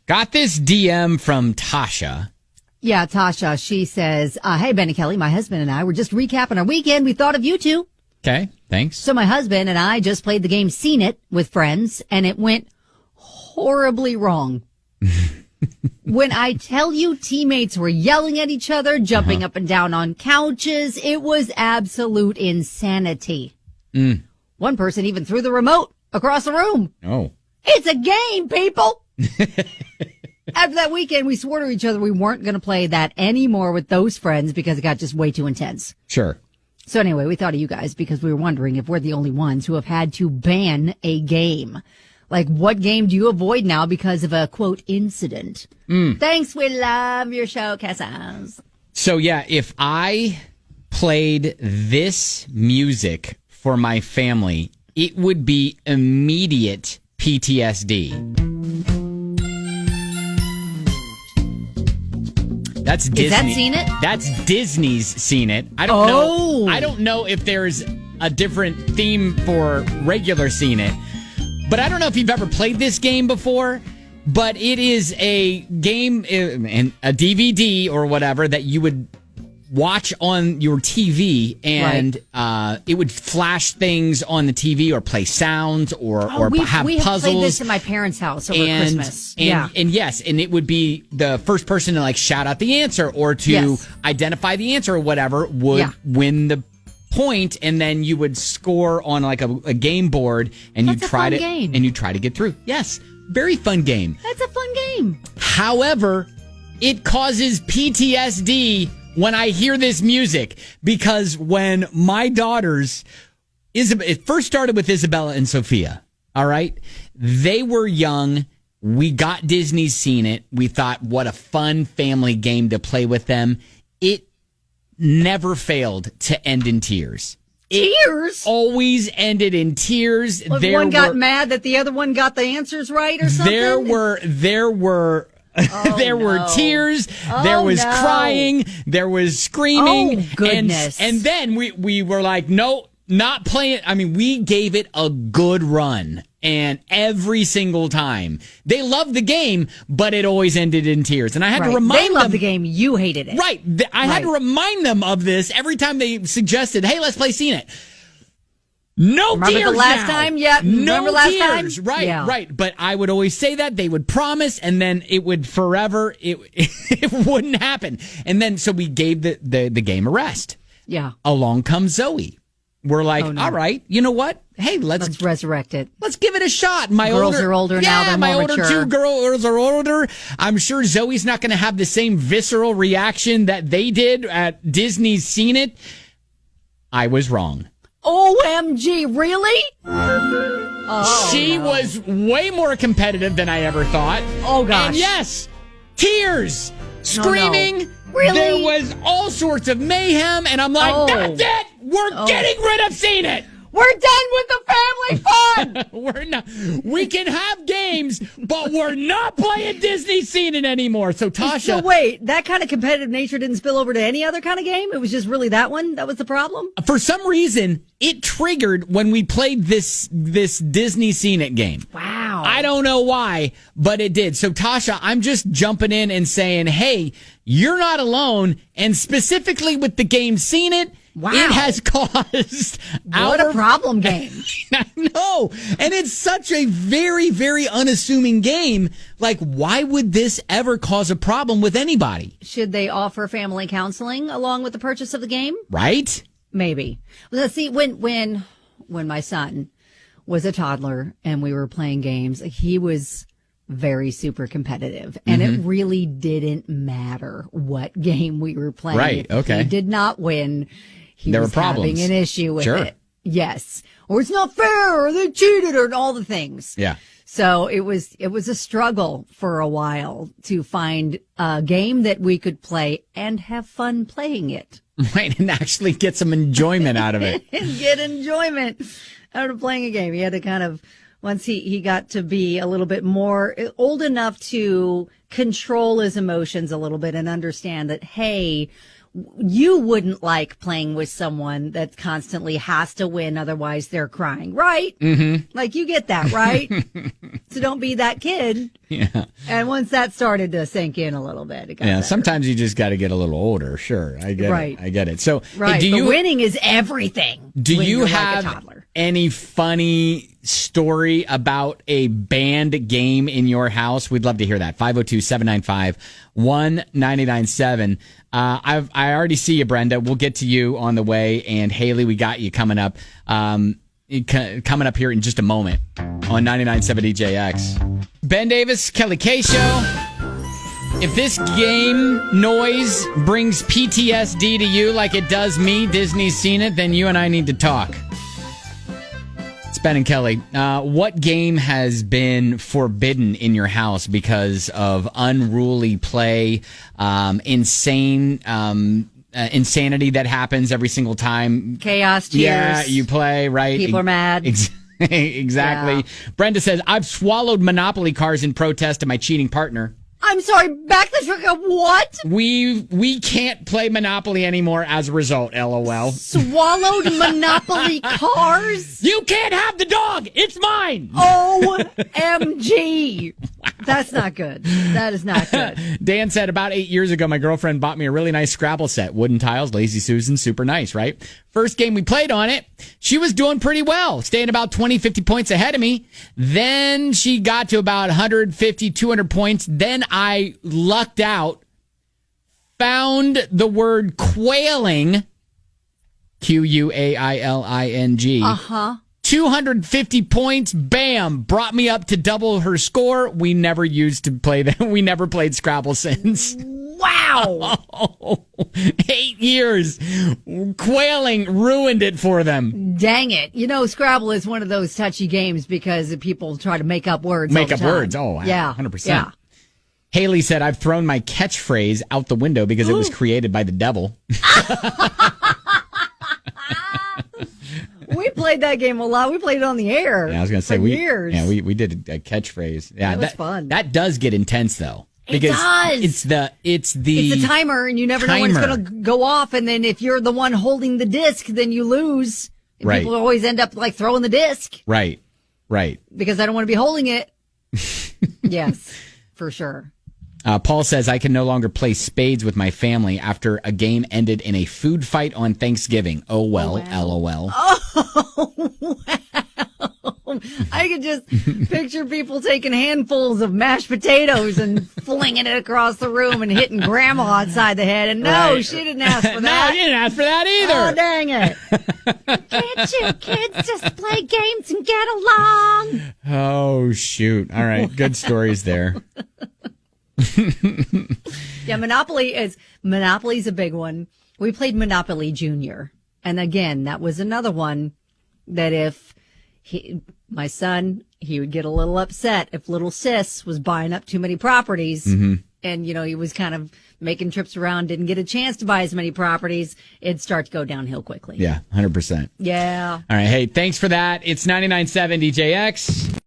Got this DM from Tasha. Yeah, Tasha, she says, hey, Ben and Kelly, my husband and I were just recapping our weekend. We thought of you two. Okay, thanks. So my husband and I just played the game Seen It with friends, and it went horribly wrong. When I tell you teammates were yelling at each other, jumping up and down on couches, it was absolute insanity. One person even threw the remote across the room. Oh. It's a game, people. After that weekend, we swore to each other we weren't going to play that anymore with those friends because it got just way too intense. Sure. So anyway, we thought of you guys because we were wondering if we're the only ones who have had to ban a game. Like, what game do you avoid now because of a, quote, incident? Thanks, we love your show, Cassaz. So, yeah, if I played this music for my family, it would be immediate PTSD. That's Disney. Is that Seen It? That's Disney's Seen It. I don't know. I don't know if there's a different theme for regular Seen It. But I don't know if you've ever played this game before, but it is a game, a DVD or whatever that you would watch on your TV, and it would flash things on the TV or play sounds or have puzzles. We have played this in my parents' house over Christmas. And yes, and it would be the first person to like shout out the answer or to identify the answer or whatever would win the point, and then you would score on like a game board, and you try to get through. Yes, very fun game. That's a fun game. However, it causes PTSD when I hear this music, because when my daughters, it first started with Isabella and Sophia, all right? They were young. We got Disney's Seen It. We thought, what a fun family game to play with them. It never failed to end in tears. Tears? It always ended in tears. Well, one got mad that the other one got the answers right or something? There were tears, there was crying, there was screaming. Oh, goodness. And then we were like, no, not playing. I mean, we gave it a good run. And every single time, they loved the game, but it always ended in tears. And I had to remind them. They loved the game. You hated it. Right. I had to remind them of this every time they suggested, hey, let's play Seen It. No remember tears the last now. time? Yeah. No remember last tears. time? Right, yeah. right. But I would always say that. They would promise, and then it would forever, it wouldn't happen. And then, so we gave the game a rest. Yeah. Along comes Zoe. We're like, all right, you know what? Hey, let's resurrect it. Let's give it a shot. My girls are older now. They're more mature. My older two girls are older. I'm sure Zoe's not going to have the same visceral reaction that they did at Disney's Seen It. I was wrong. OMG, really? She was way more competitive than I ever thought. Oh, gosh. And yes, tears, screaming. No. Really? There was all sorts of mayhem, and I'm like, that's it. We're getting rid of Seen It. We're done with the family fun. We're not. We can have games, but we're not playing Disney Seen It anymore. So Tasha, so wait, that kind of competitive nature didn't spill over to any other kind of game? It was just really that one? That was the problem? For some reason, it triggered when we played this Disney Seen It game. Wow. I don't know why, but it did. So Tasha, I'm just jumping in and saying, hey, you're not alone. And specifically with the game Seen It, wow. It has caused what a problem game. I know. And it's such a very, very unassuming game. Like, why would this ever cause a problem with anybody? Should they offer family counseling along with the purchase of the game? Right? Maybe. Let's see, when my son was a toddler and we were playing games, he was very super competitive, and it really didn't matter what game we were playing. Right. If he did not win, there was having an issue with it. Yes. Or it's not fair, or they cheated, or all the things. Yeah. So it was a struggle for a while to find a game that we could play and have fun playing it. Right, and actually get some enjoyment out of it. And get enjoyment out of playing a game. He had to kind of, once he got to be a little bit more old enough to control his emotions a little bit and understand that, hey, you wouldn't like playing with someone that constantly has to win, otherwise they're crying, right? Mm-hmm. Like, you get that, right? So don't be that kid. Yeah. And once that started to sink in a little bit, it got better. Sometimes you just got to get a little older. Sure, I get it. I get it. So, right. Hey, but winning is everything. Do you have any funny story about a banned game in your house? We'd love to hear that. 502-795-1997. I already see you, Brenda. We'll get to you on the way. And Haley, we got you coming up. Coming up here in just a moment on 99.7 DJX. Ben Davis, Kelly K Show. If this game noise brings PTSD to you like it does me, Disney's seen it, then you and I need to talk. It's Ben and Kelly. What game has been forbidden in your house because of unruly play, insanity that happens every single time? Chaos, tears. Yeah, you play, right? People are mad. Exactly. Yeah. Brenda says, I've swallowed Monopoly cards in protest to my cheating partner. I'm sorry, back the truck up. What? We can't play Monopoly anymore as a result, LOL. Swallowed Monopoly cars? You can't have the dog. It's mine. OMG. Wow. That's not good. That is not good. Dan said, about 8 years ago, my girlfriend bought me a really nice Scrabble set. Wooden tiles, Lazy Susan, super nice, right? First game we played on it, she was doing pretty well, staying about 20, 50 points ahead of me. Then she got to about 150, 200 points. Then I lucked out, found the word quailing, Quailing. 250 points, bam, brought me up to double her score. We never used to play that. We never played Scrabble since. Wow. 8 years. Quailing ruined it for them. Dang it. You know, Scrabble is one of those touchy games because people try to make up words. Make up words. Oh, yeah. 100%. Yeah. Haley said, I've thrown my catchphrase out the window because it was created by the devil. We played that game a lot. We played it on the air. Yeah, I was going to say, years. Yeah, we did a catchphrase. Yeah, that was fun. That does get intense, though. Because it does. It's the timer, and you never know when it's going to go off. And then if you're the one holding the disc, then you lose. And right. People always end up like throwing the disc. Right. Because I don't want to be holding it. Yes, for sure. Paul says, I can no longer play spades with my family after a game ended in a food fight on Thanksgiving. Oh, well, LOL. Oh, wow. I could just picture people taking handfuls of mashed potatoes and flinging it across the room and hitting grandma outside the head. And no, she didn't ask for that. No, you didn't ask for that either. Oh, dang it. Can't you kids just play games and get along? Oh, shoot. All right. Good stories there. Yeah, Monopoly's a big one. We played Monopoly Junior. And again, that was another one that if my son, he would get a little upset if little sis was buying up too many properties. Mm-hmm. And, he was kind of making trips around, didn't get a chance to buy as many properties. It'd start to go downhill quickly. Yeah, 100%. Yeah. All right. Hey, thanks for that. It's 99.7 DJX.